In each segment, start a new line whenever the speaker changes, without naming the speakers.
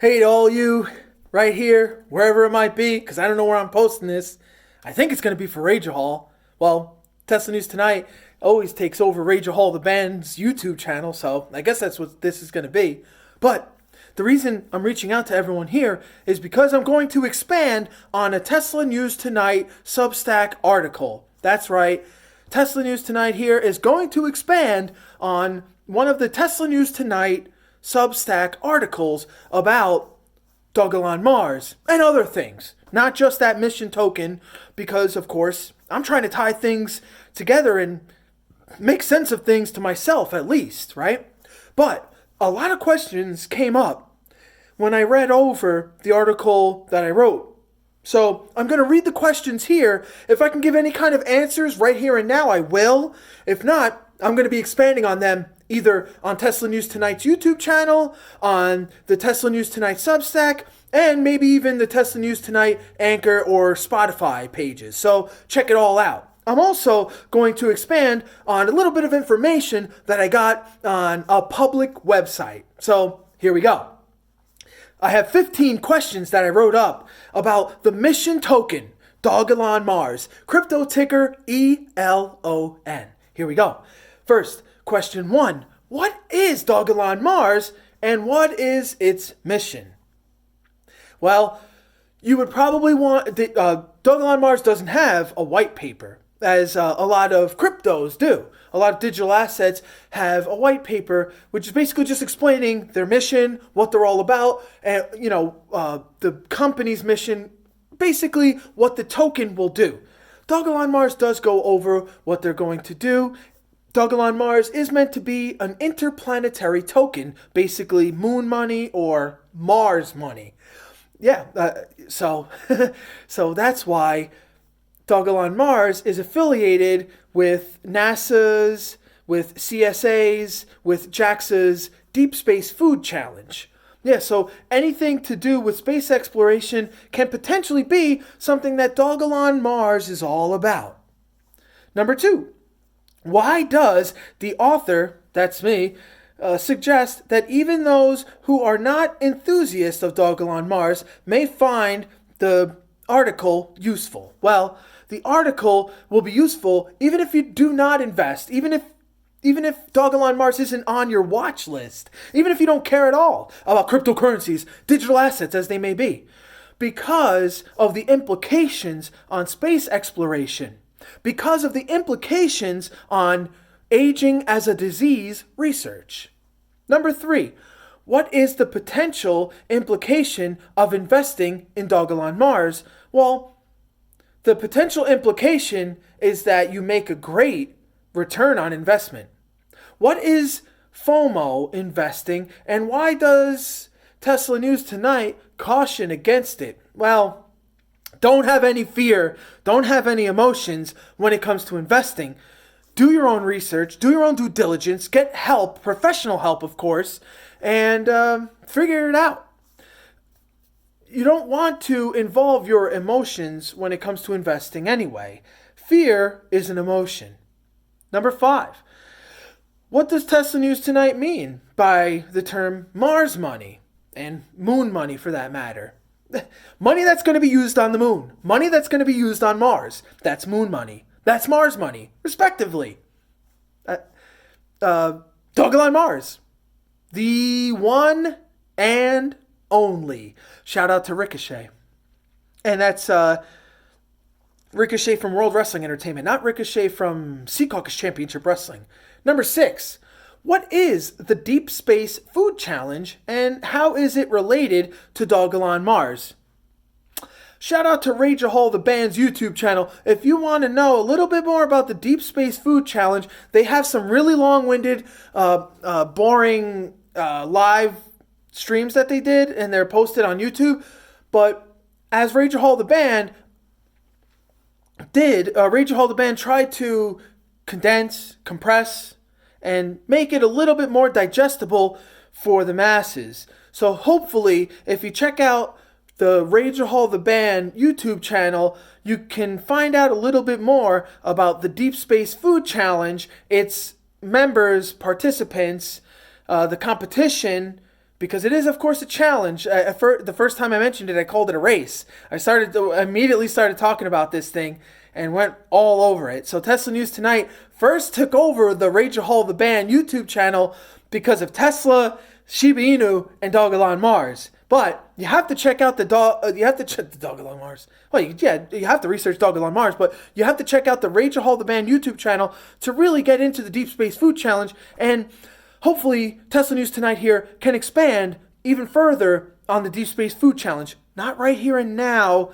Hey to all you, right here, wherever it might be, because I don't know where I'm posting this. I think it's going to be for Rage-A-Hol. Well, Tesla News Tonight always takes over Rage-A-Hol, the band's YouTube channel, so I guess that's what this is going to be. But the reason I'm reaching out to everyone here is because I'm going to expand on a Tesla News Tonight Substack article. That's right. Tesla News Tonight here is going to expand on one of the Tesla News Tonight Substack articles about Dogelon Mars and other things. Not just that mission token, because, of course, I'm trying to tie things together and make sense of things to myself, at least, right? But a lot of questions came up when I read over the article that I wrote. So I'm going to read the questions here. If I can give any kind of answers right here and now, I will. If not, I'm going to be expanding on them either on Tesla News Tonight's YouTube channel, on the Tesla News Tonight Substack, and maybe even the Tesla News Tonight Anchor or Spotify pages. So check it all out. I'm also going to expand on a little bit of information that I got on a public website. So here we go. I have 15 questions that I wrote up about the mission token, Dogelon Mars, crypto ticker ELON. Here we go. First, question 1. What is Dogelon Mars and what is its mission? Well, you would probably want... Dogelon Mars doesn't have a white paper, as a lot of cryptos do. A lot of digital assets have a white paper, which is basically just explaining their mission, what they're all about, and, the company's mission, basically what the token will do. Dogelon Mars does go over what they're going to do. Dogelon Mars is meant to be an interplanetary token, basically moon money or Mars money. Yeah, so that's why Dogelon Mars is affiliated with NASA's, with CSA's, with JAXA's Deep Space Food Challenge. Yeah, so anything to do with space exploration can potentially be something that Dogelon Mars is all about. Number 2. Why does the author, that's me, suggest that even those who are not enthusiasts of Dogelon Mars may find the article useful? Well, the article will be useful even if you do not invest, even if Dogelon Mars isn't on your watch list, even if you don't care at all about cryptocurrencies, digital assets as they may be, because of the implications on space exploration. Because of the implications on aging as a disease research. Number 3, what is the potential implication of investing in Dogelon Mars? Well, the potential implication is that you make a great return on investment. What is FOMO investing, and why does Tesla News Tonight caution against it? Well, don't have any fear, don't have any emotions when it comes to investing. Do your own research, do your own due diligence, get help, professional help, of course, and figure it out. You don't want to involve your emotions when it comes to investing anyway. Fear is an emotion. Number 5. What does Tesla News Tonight mean by the term Mars money, and moon money for that matter? Money that's going to be used on the moon. Money that's going to be used on Mars. That's moon money. That's Mars money, respectively. Dogelon Mars. The one and only. Shout out to Ricochet. And that's Ricochet from World Wrestling Entertainment, not Ricochet from Sea Caucus Championship Wrestling. Number 6. What is the Deep Space Food Challenge and how is it related to Dogelon Mars? Shout out to Rage-A-Hol, the band's YouTube channel. If you want to know a little bit more about the Deep Space Food Challenge, they have some really long-winded, boring live streams that they did, and they're posted on YouTube. But as Rage-A-Hol, the band did, Rage-A-Hol, the band tried to condense, compress, and make it a little bit more digestible for the masses. So hopefully, if you check out the Rage-A-Hol the Band YouTube channel, you can find out a little bit more about the Deep Space Food Challenge, its members, participants, the competition, because it is, of course, a challenge. The first time I mentioned it, I called it a race. I immediately started talking about this thing and went all over it. So Tesla News Tonight first took over the Rage-A-Hol the Band YouTube channel because of Tesla, Shiba Inu, and Dogelon Mars. But you have to check out the Dogelon Mars. Well, you have to research Dogelon Mars, but you have to check out the Rage-A-Hol the Band YouTube channel to really get into the Deep Space Food Challenge. And hopefully, Tesla News Tonight here can expand even further on the Deep Space Food Challenge. Not right here and now,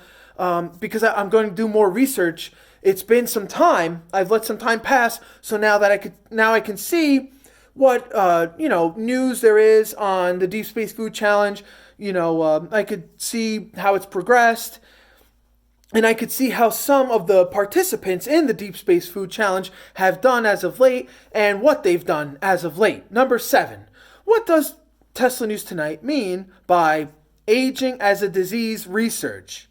because I'm going to do more research. It's been some time. I've let some time pass, so now I can see what news there is on the Deep Space Food Challenge. I could see how it's progressed, and I could see how some of the participants in the Deep Space Food Challenge have done as of late, and what they've done as of late. Number 7. What does Tesla News Tonight mean by aging as a disease research?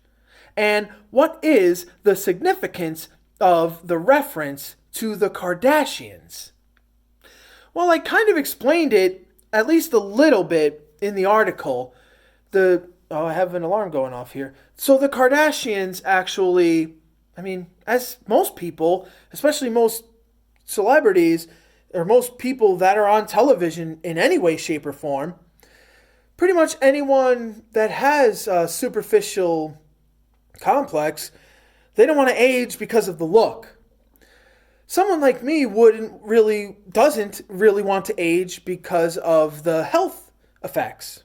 And what is the significance of the reference to the Kardashians? Well, I kind of explained it, at least a little bit, in the article. I have an alarm going off here. So the Kardashians actually, as most people, especially most celebrities, or most people that are on television in any way, shape, or form, pretty much anyone that has a superficial complex, they don't want to age because of the look. Someone like me doesn't really want to age because of the health effects.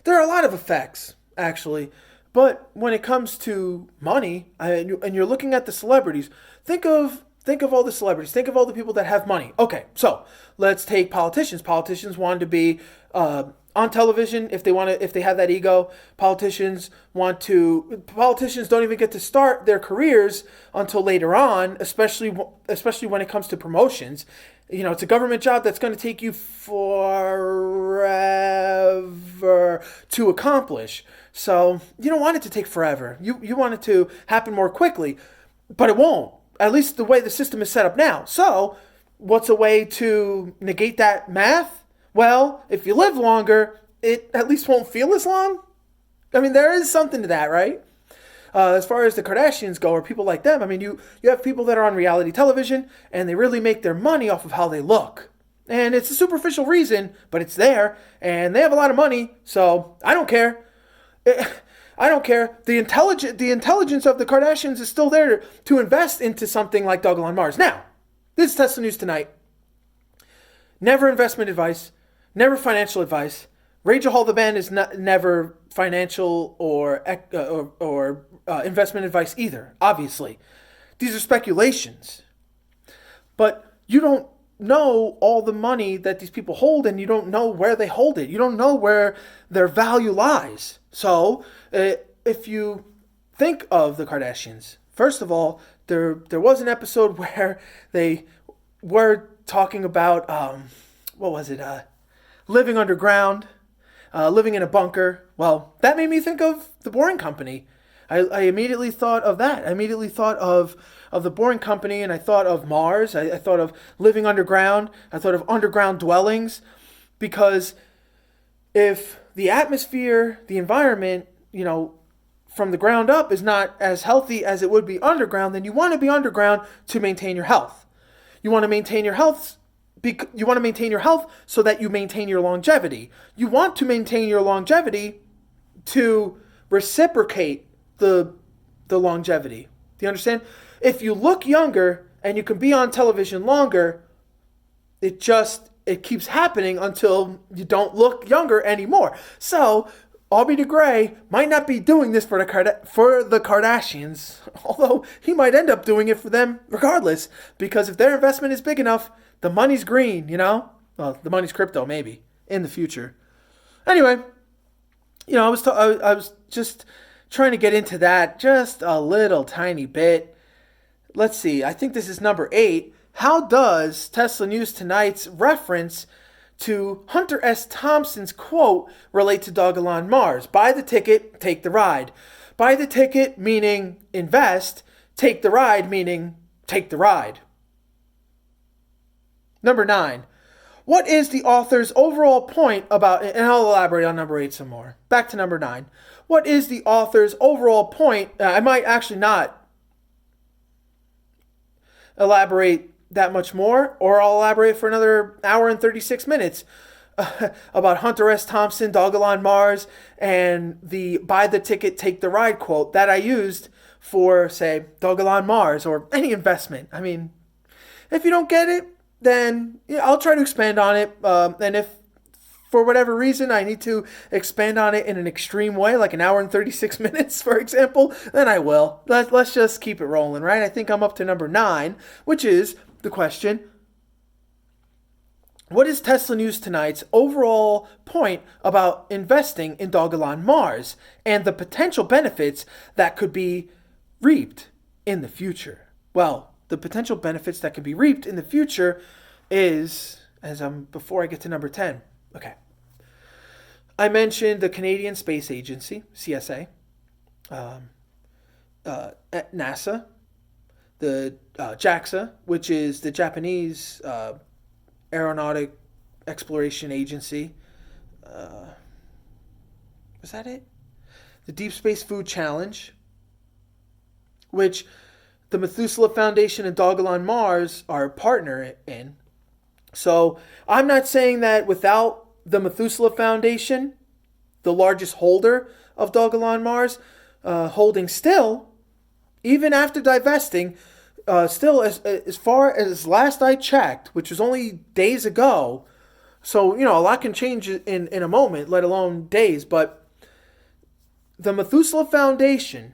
There are a lot of effects, actually, but when it comes to money, and you're looking at the celebrities, think of all the celebrities, think of all the people that have money. Okay, so let's take politicians. Politicians want to be on television if they have that ego. Politicians don't even get to start their careers until later on, especially when it comes to promotions. It's a government job that's going to take you forever to accomplish. So you don't want it to take forever. You want it to happen more quickly, but it won't. At least the way the system is set up now. So what's a way to negate that math? Well, if you live longer, it at least won't feel as long. There is something to that, right? As far as the Kardashians go, or people like them, you have people that are on reality television, and they really make their money off of how they look. And it's a superficial reason, but it's there, and they have a lot of money, so I don't care. I don't care. The intelligence of the Kardashians is still there to invest into something like Dogelon Mars. Now, this is Tesla News Tonight. Never investment advice, never financial advice. Rage-A-Hol the Band is never financial or investment advice either, obviously. These are speculations. But you don't know all the money that these people hold, and you don't know where they hold it. You don't know where their value lies. So, if you think of the Kardashians, first of all, there was an episode where they were talking about, living underground, living in a bunker. Well, that made me think of The Boring Company. I immediately thought of that. I immediately thought of The Boring Company, and I thought of Mars. I thought of living underground. I thought of underground dwellings, because if the atmosphere, the environment, from the ground up is not as healthy as it would be underground, then you want to be underground to maintain your health. You want to maintain your health. You want to maintain your health so that you maintain your longevity. You want to maintain your longevity to reciprocate the longevity. Do you understand? If you look younger and you can be on television longer, it keeps happening until you don't look younger anymore. So Aubrey de Grey might not be doing this for the Kardashians, although he might end up doing it for them regardless, because if their investment is big enough, the money's green, Well, the money's crypto, maybe, in the future. Anyway, I was just trying to get into that just a little tiny bit. Let's see. I think this is number 8. How does Tesla News Tonight's reference to Hunter S. Thompson's quote relate to Dogelon Mars? Buy the ticket, take the ride. Buy the ticket meaning invest. Take the ride meaning take the ride. Number 9. What is the author's overall point about, and I'll elaborate on number 8 some more. Back to number 9. What is the author's overall point? I might actually not elaborate that much more, or I'll elaborate for another hour and 36 minutes about Hunter S. Thompson, Dogelon Mars, and the buy the ticket, take the ride quote that I used for, say, Dogelon Mars or any investment. I mean, if you don't get it, then I'll try to expand on it. And if for whatever reason I need to expand on it in an extreme way, like an hour and 36 minutes, for example, then I will. Let's just keep it rolling, right? I think I'm up to number 9, which is the question: what is Tesla News Tonight's overall point about investing in Dogelon Mars and the potential benefits that could be reaped in the future? Well, the potential benefits that can be reaped in the future is, before I get to number 10, okay. I mentioned the Canadian Space Agency, CSA, at NASA, the JAXA, which is the Japanese Aeronautic Exploration Agency. Was that it? The Deep Space Food Challenge, which the Methuselah Foundation and Dogelon Mars are a partner in. So I'm not saying that without the Methuselah Foundation, the largest holder of Dogelon Mars, holding still, even after divesting, still as far as last I checked, which was only days ago, so a lot can change in a moment, let alone days, but the Methuselah Foundation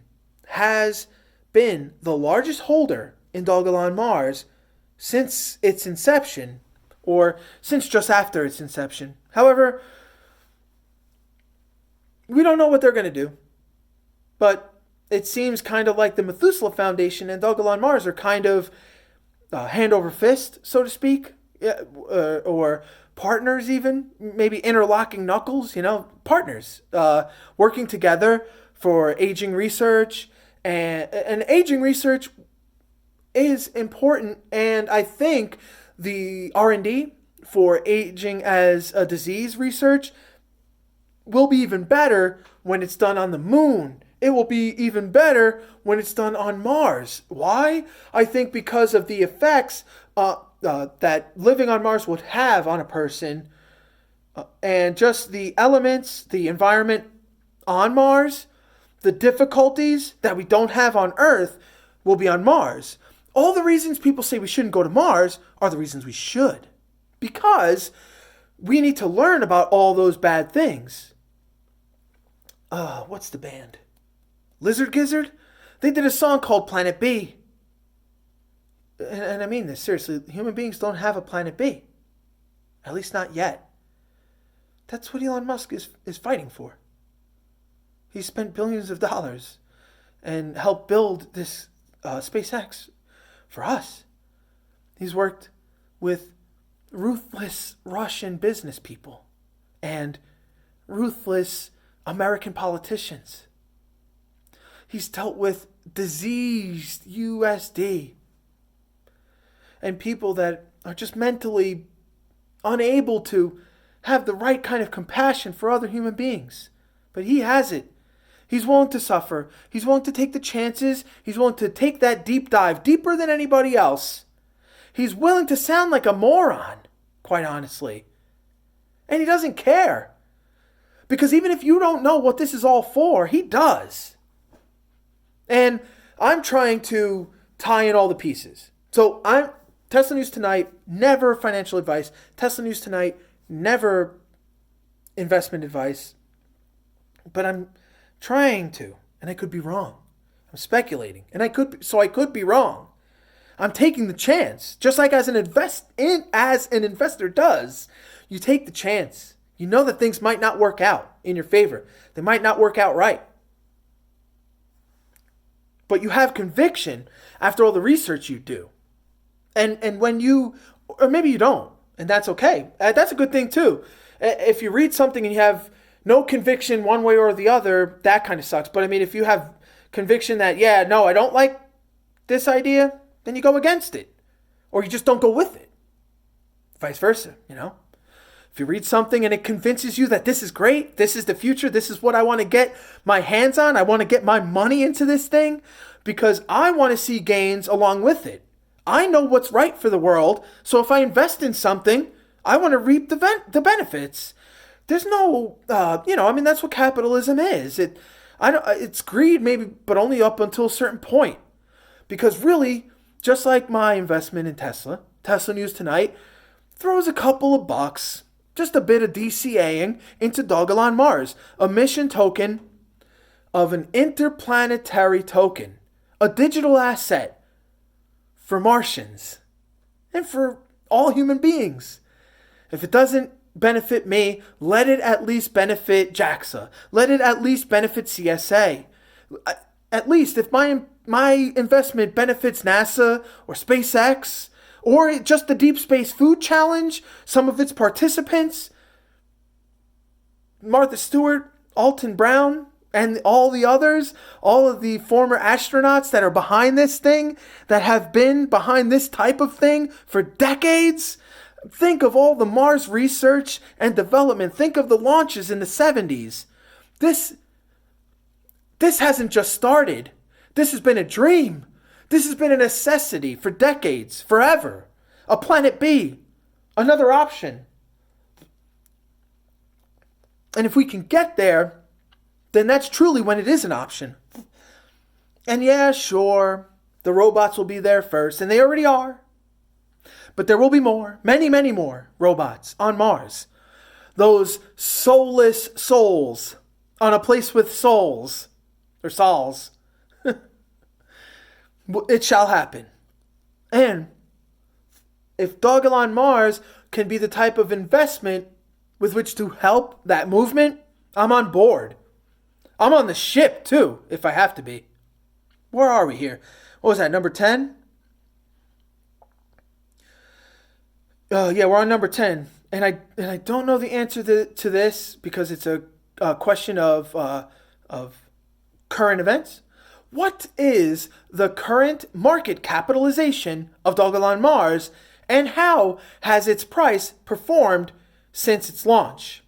has been the largest holder in Dogelon Mars since its inception, or since just after its inception. However, we don't know what they're going to do, but it seems kind of like the Methuselah Foundation and Dogelon Mars are kind of hand over fist, so to speak, or partners even, maybe interlocking knuckles, partners, working together for aging research. And aging research is important, and I think the R&D for aging as a disease research will be even better when it's done on the moon. It will be even better when it's done on Mars. Why? I think because of the effects that living on Mars would have on a person, and just the elements, the environment on Mars, the difficulties that we don't have on Earth will be on Mars. All the reasons people say we shouldn't go to Mars are the reasons we should. Because we need to learn about all those bad things. What's the band? Lizard Gizzard? They did a song called Planet B. And I mean this, seriously. Human beings don't have a Planet B. At least not yet. That's what Elon Musk is fighting for. He spent billions of dollars and helped build this SpaceX for us. He's worked with ruthless Russian business people and ruthless American politicians. He's dealt with diseased USD and people that are just mentally unable to have the right kind of compassion for other human beings. But he has it. He's willing to suffer. He's willing to take the chances. He's willing to take that deep dive, deeper than anybody else. He's willing to sound like a moron, quite honestly. And he doesn't care. Because even if you don't know what this is all for, he does. And I'm trying to tie in all the pieces. So Tesla News Tonight, never financial advice. Tesla News Tonight, never investment advice. But I'm trying to, and I could be wrong. I'm speculating, and I could be wrong. I'm taking the chance, just like as an investor does. You take the chance. You know that things might not work out in your favor. They might not work out right. But you have conviction after all the research you do. And when you, or maybe you don't, and that's okay. That's a good thing too. If you read something and you have no conviction one way or the other, that kind of sucks. But I mean, if you have conviction that, I don't like this idea, then you go against it. Or you just don't go with it. Vice versa, If you read something and it convinces you that this is great, this is the future, this is what I want to get my hands on, I want to get my money into this thing because I want to see gains along with it. I know what's right for the world, so if I invest in something, I want to reap the benefits. There's no, that's what capitalism is. It's greed maybe, but only up until a certain point. Because really, just like my investment in Tesla News Tonight throws a couple of bucks, just a bit of DCAing into Dogelon Mars, a mission token of an interplanetary token, a digital asset for Martians and for all human beings. If it doesn't benefit me, let it at least benefit JAXA. Let it at least benefit CSA. At least if my investment benefits NASA or SpaceX or just the Deep Space Food Challenge, some of its participants, Martha Stewart, Alton Brown, and all the others, all of the former astronauts that are behind this thing, that have been behind this type of thing for decades. Think of all the Mars research and development. Think of the launches in the 70s. This hasn't just started. This has been a dream. This has been a necessity for decades, forever. A planet B, another option. And if we can get there, then that's truly when it is an option. And yeah, sure, the robots will be there first, and they already are. But there will be more, many, many more robots on Mars. Those soulless souls on a place with souls, or sols. It shall happen. And if Dogelon Mars can be the type of investment with which to help that movement, I'm on board. I'm on the ship too, if I have to be. Where are we here? What was that, number 10? Yeah, we're on number 10. And I don't know the answer to this because it's a question of current events. What is the current market capitalization of Dogelon Mars, and how has its price performed since its launch?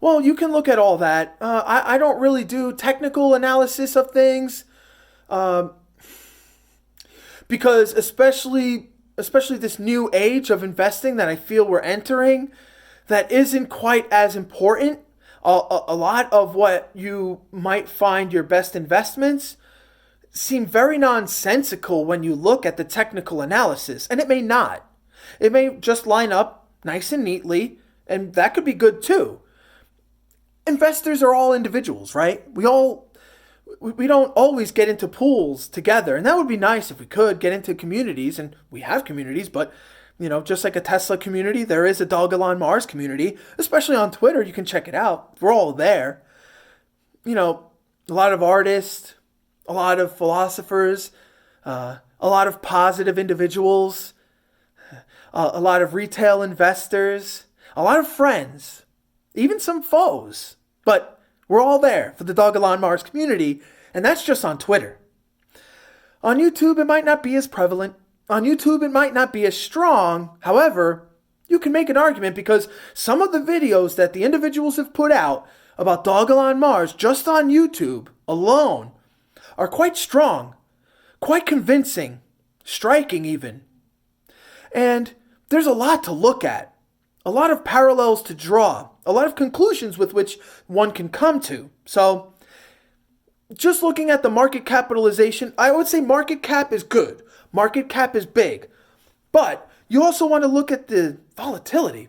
Well, you can look at all that. I don't really do technical analysis of things because especially this new age of investing that I feel we're entering, that isn't quite as important. A lot of what you might find your best investments seem very nonsensical when you look at the technical analysis, and it may not. It may just line up nice and neatly, and that could be good too. Investors are all individuals, right? We don't always get into pools together, and that would be nice if we could get into communities, and we have communities, but just like a Tesla community, there is a Dogelon Mars community, especially on Twitter. You can check it out. We're all there. A lot of artists, a lot of philosophers, a lot of positive individuals, a lot of retail investors, a lot of friends, even some foes. But we're all there for the Dogelon Mars community, and that's just on Twitter. On YouTube, it might not be as prevalent. On YouTube, it might not be as strong. However, you can make an argument because some of the videos that the individuals have put out about Dogelon Mars just on YouTube alone are quite strong, quite convincing, striking even. And there's a lot to look at, a lot of parallels to draw, a lot of conclusions with which one can come to. So, just looking at the market capitalization, I would say market cap is good. Market cap is big. But you also want to look at the volatility.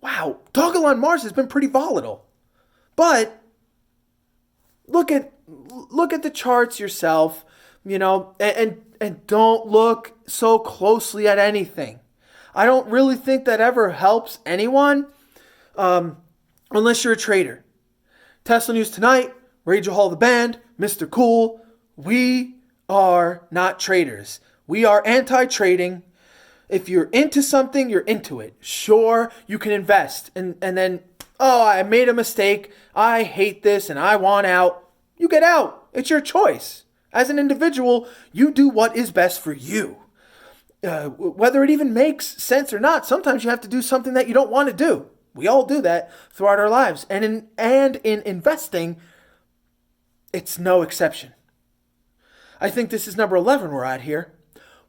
Wow, Dogelon Mars has been pretty volatile. But look at the charts yourself, and don't look so closely at anything. I don't really think that ever helps anyone unless you're a trader. Tesla News Tonight, Rage-A-Hol the band, Mr. Cool, we are not traders. We are anti-trading. If you're into something, you're into it. Sure, you can invest and then, I made a mistake. I hate this and I want out. You get out. It's your choice. As an individual, you do what is best for you. whether it even makes sense or not, sometimes you have to do something that you don't want to do. We all do that throughout our lives. And in investing, it's no exception. I think this is number 11 we're at here.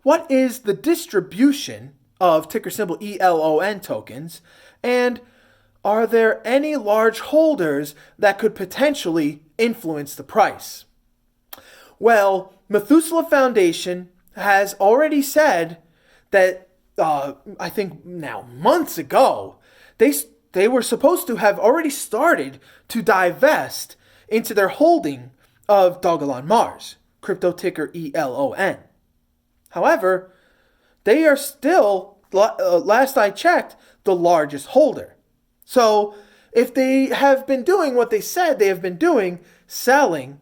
What is the distribution of ticker symbol ELON tokens? And are there any large holders that could potentially influence the price? Well, Methuselah Foundation has already said that, I think now months ago, they were supposed to have already started to divest into their holding of Dogelon Mars, crypto ticker ELON. However, they are still, last I checked, the largest holder. So if they have been doing what they said they have been doing, selling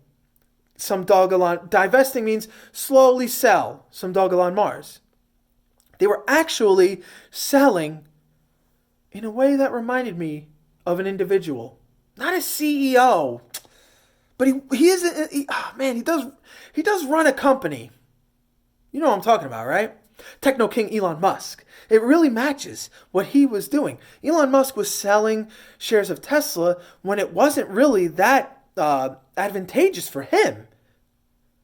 some Dogelon, divesting means slowly sell some Dogelon Mars. They were actually selling in a way that reminded me of an individual. Not a CEO, but he does run a company. You know what I'm talking about, right? Techno King Elon Musk. It really matches what he was doing. Elon Musk was selling shares of Tesla when it wasn't really that advantageous for him.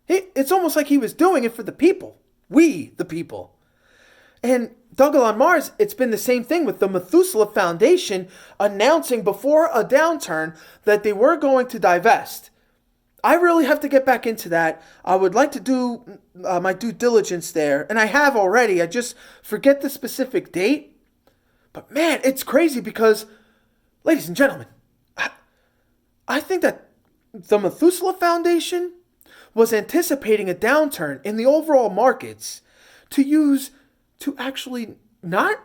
It's almost like he was doing it for the people. We, the people. And Dogelon Mars, it's been the same thing with the Methuselah Foundation announcing before a downturn that they were going to divest. I really have to get back into that. I would like to do my due diligence there, and I have already. I just forget the specific date. But man, it's crazy because, ladies and gentlemen, I think that the Methuselah Foundation was anticipating a downturn in the overall markets to actually not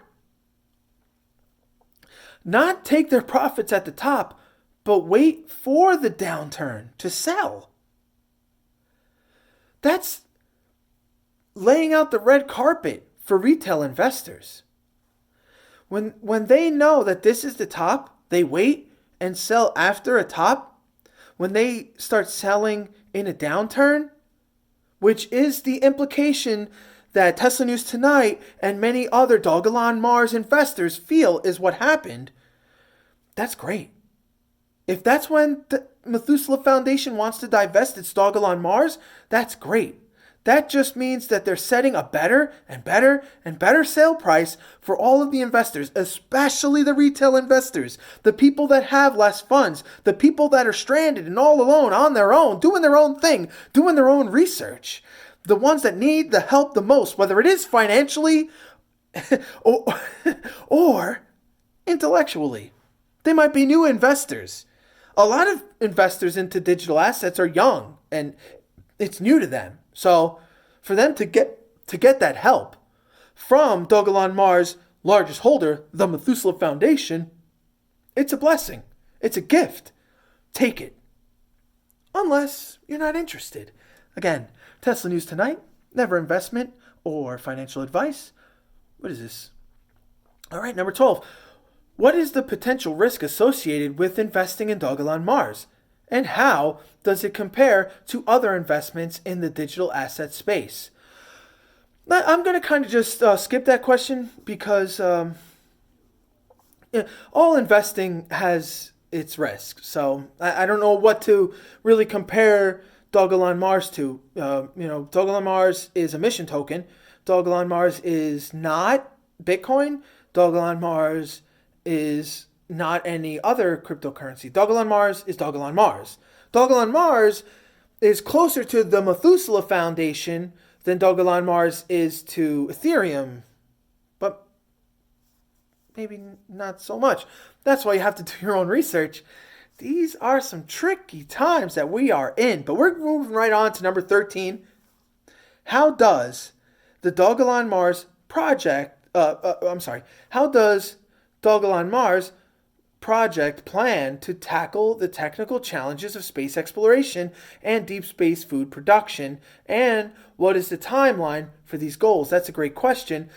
take their profits at the top, but wait for the downturn to sell. That's laying out the red carpet for retail investors. When they know that this is the top, they wait and sell after a top. When they start selling in a downturn, which is the implication that Tesla News Tonight and many other Dogelon Mars investors feel is what happened, that's great. If that's when the Methuselah Foundation wants to divest its Dogelon Mars, that's great. That just means that they're setting a better and better and better sale price for all of the investors, especially the retail investors, the people that have less funds, the people that are stranded and all alone on their own, doing their own thing, doing their own research, the ones that need the help the most, whether it is financially or intellectually. They might be new investors. A lot of investors into digital assets are young and it's new to them. So for them to get that help from Dogelon Mars' largest holder, the Methuselah Foundation, it's a blessing. It's a gift. Take it. Unless you're not interested. Again, Tesla News Tonight, never investment or financial advice. What is this? All right, number 12. What is the potential risk associated with investing in Dogelon Mars? And how does it compare to other investments in the digital asset space? I'm going to kind of just skip that question because all investing has its risk. So I don't know what to really compare Dogelon Mars to. Dogelon Mars is a mission token. Dogelon Mars is not Bitcoin. Dogelon Mars is not any other cryptocurrency. Dogelon Mars is Dogelon Mars. Dogelon Mars is closer to the Methuselah Foundation than Dogelon Mars is to Ethereum, but maybe not so much. That's why you have to do your own research. These are some tricky times that we are in, but we're moving right on to number 13. How does the Dogelon Mars project, how does Dogelon Mars project plan to tackle the technical challenges of space exploration and deep space food production? And what is the timeline for these goals? That's a great question.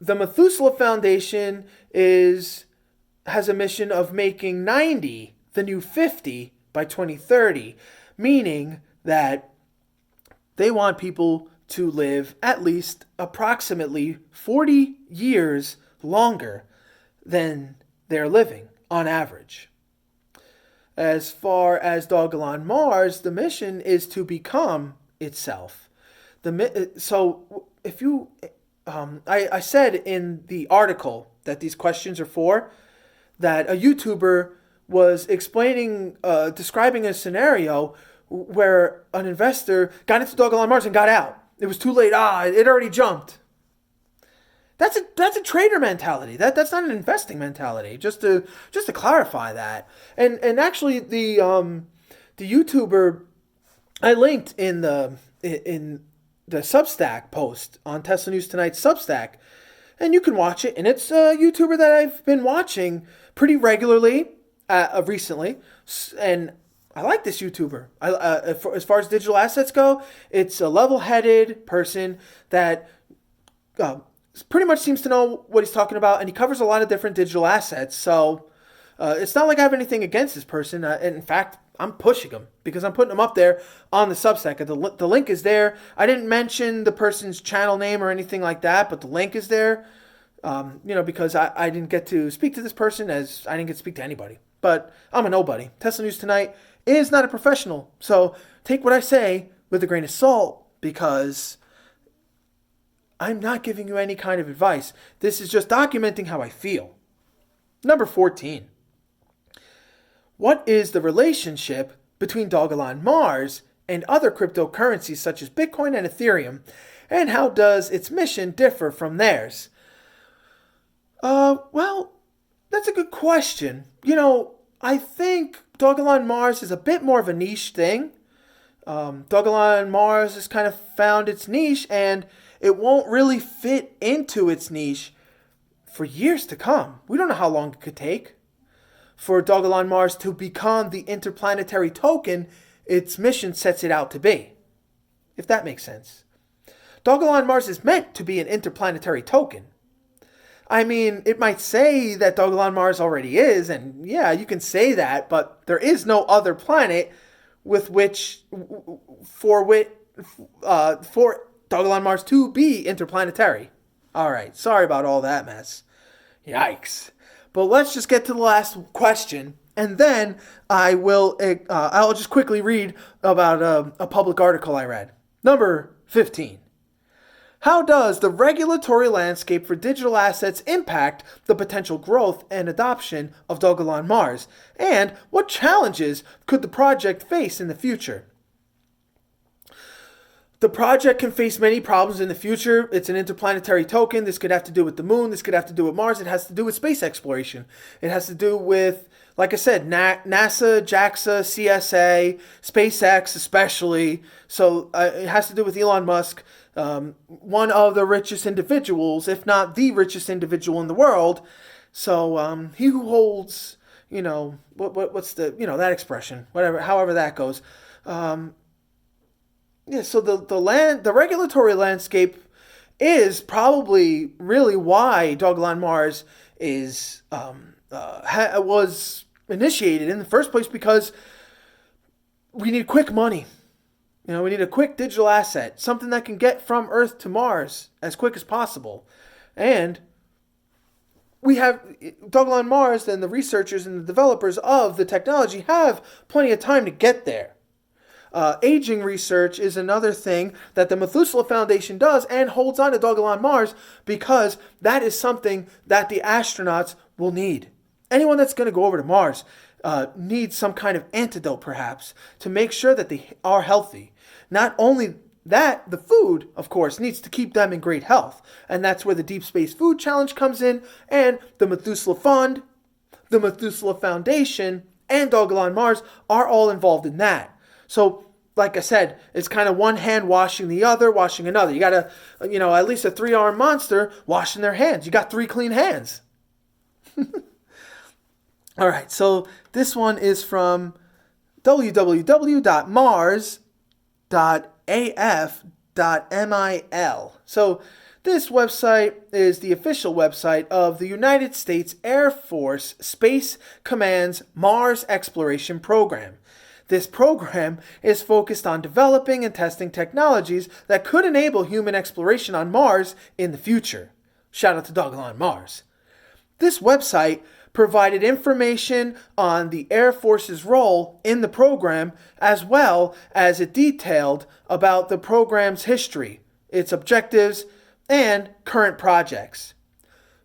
The Methuselah Foundation has a mission of making 90 the new 50 by 2030, meaning that they want people to live at least approximately 40 years longer than they're living on average. As far as Dogelon Mars, the mission is to become itself. So if you, I said in the article that these questions are for, that a YouTuber was explaining, describing a scenario where an investor got into Dogelon Mars and got out. It was too late. It already jumped. That's a trader mentality. That's not an investing mentality. Just to clarify that. And actually the YouTuber I linked in the Substack post on Tesla News Tonight's Substack, and you can watch it. And it's a YouTuber that I've been watching pretty regularly recently, and I like this YouTuber. As far as digital assets go, it's a level-headed person that pretty much seems to know what he's talking about, and he covers a lot of different digital assets. So it's not like I have anything against this person. In fact, I'm pushing him because I'm putting him up there on the Substack. The link is there. I didn't mention the person's channel name or anything like that, but the link is there. Because I didn't get to speak to this person, as I didn't get to speak to anybody. But I'm a nobody. Tesla News Tonight is not a professional. So take what I say with a grain of salt, because I'm not giving you any kind of advice. This is just documenting how I feel. Number 14. What is the relationship between Dogelon Mars and other cryptocurrencies such as Bitcoin and Ethereum, and how does its mission differ from theirs? Well, that's a good question. I think Dogelon Mars is a bit more of a niche thing. Dogelon Mars has kind of found its niche, and it won't really fit into its niche for years to come. We don't know how long it could take for Dogelon Mars to become the interplanetary token its mission sets it out to be, if that makes sense. Dogelon Mars is meant to be an interplanetary token. I mean, it might say that Dogelon Mars already is, and yeah, you can say that, but there is no other planet for Dogelon Mars to be interplanetary. All right, sorry about all that mess. Yikes. But let's just get to the last question, and then I'll just quickly read about a public article I read. Number 15. How does the regulatory landscape for digital assets impact the potential growth and adoption of Dogelon Mars? And what challenges could the project face in the future? The project can face many problems in the future. It's an interplanetary token. This could have to do with the moon. This could have to do with Mars. It has to do with space exploration. It has to do with, like I said, NASA, JAXA, CSA, SpaceX especially. So it has to do with Elon Musk, one of the richest individuals, if not the richest individual in the world. So he who holds, what's that expression, however that goes. So the regulatory landscape is probably really why Dogelon Mars was initiated in the first place, because we need quick money. We need a quick digital asset, something that can get from Earth to Mars as quick as possible. And we have Dogelon Mars, and the researchers and the developers of the technology have plenty of time to get there. Aging research is another thing that the Methuselah Foundation does and holds on to Dogelon Mars, because that is something that the astronauts will need. Anyone that's going to go over to Mars needs some kind of antidote, perhaps, to make sure that they are healthy. Not only that, the food, of course, needs to keep them in great health. And that's where the Deep Space Food Challenge comes in, and the Methuselah Fund, the Methuselah Foundation, and Dogelon Mars are all involved in that. So, like I said, it's kind of one hand washing the other, washing another. You got at least a 3-armed monster washing their hands. You got 3 clean hands. All right, so this one is from www.mars.af.mil. So this website is the official website of the United States Air Force Space Command's Mars Exploration Program. This program is focused on developing and testing technologies that could enable human exploration on Mars in the future. Shout out to Dogelon Mars. This website provided information on the Air Force's role in the program, as well as it detailed about the program's history, its objectives, and current projects.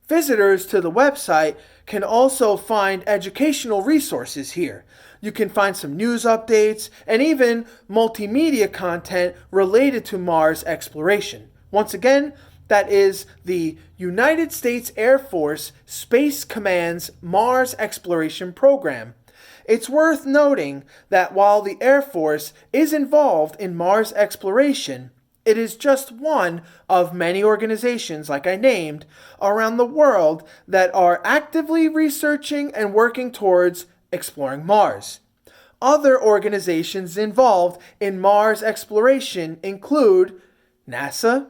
Visitors to the website can also find educational resources here. You can find some news updates and even multimedia content related to Mars exploration. Once again, that is the United States Air Force Space Command's Mars Exploration Program. It's worth noting that while the Air Force is involved in Mars exploration, it is just one of many organizations, like I named, around the world that are actively researching and working towards exploring Mars. Other organizations involved in Mars exploration include NASA,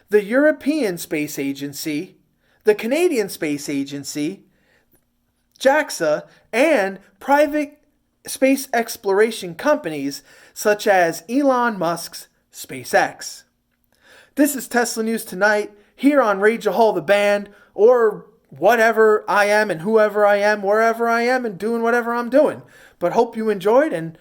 the European Space Agency, the Canadian Space Agency, JAXA, and private space exploration companies such as Elon Musk's SpaceX. This is Tesla News Tonight here on Rage-A-Hol the band, or whatever I am and whoever I am, wherever I am, and doing whatever I'm doing. But hope you enjoyed, and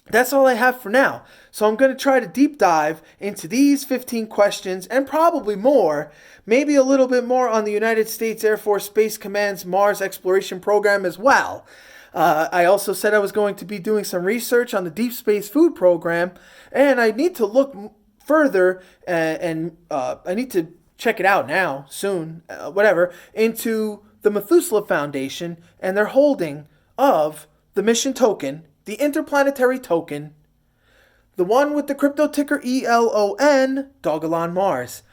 that's all I have for now. So I'm going to try to deep dive into these 15 questions and probably more, maybe a little bit more on the United States Air Force Space Command's Mars exploration program as well. I also said I was going to be doing some research on the Deep Space Food Program, and I need to look further and I need to check it out now, soon, into the Methuselah Foundation and their holding of the mission token, the interplanetary token, the one with the crypto ticker ELON, Dogelon Mars.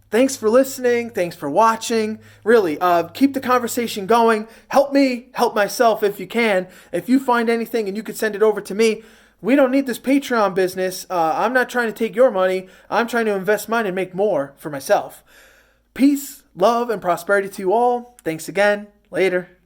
Thanks for listening. Thanks for watching. Really, keep the conversation going. Help me help myself if you can. If you find anything and you could send it over to me, we don't need this Patreon business. I'm not trying to take your money. I'm trying to invest mine and make more for myself. Peace, love, and prosperity to you all. Thanks again. Later.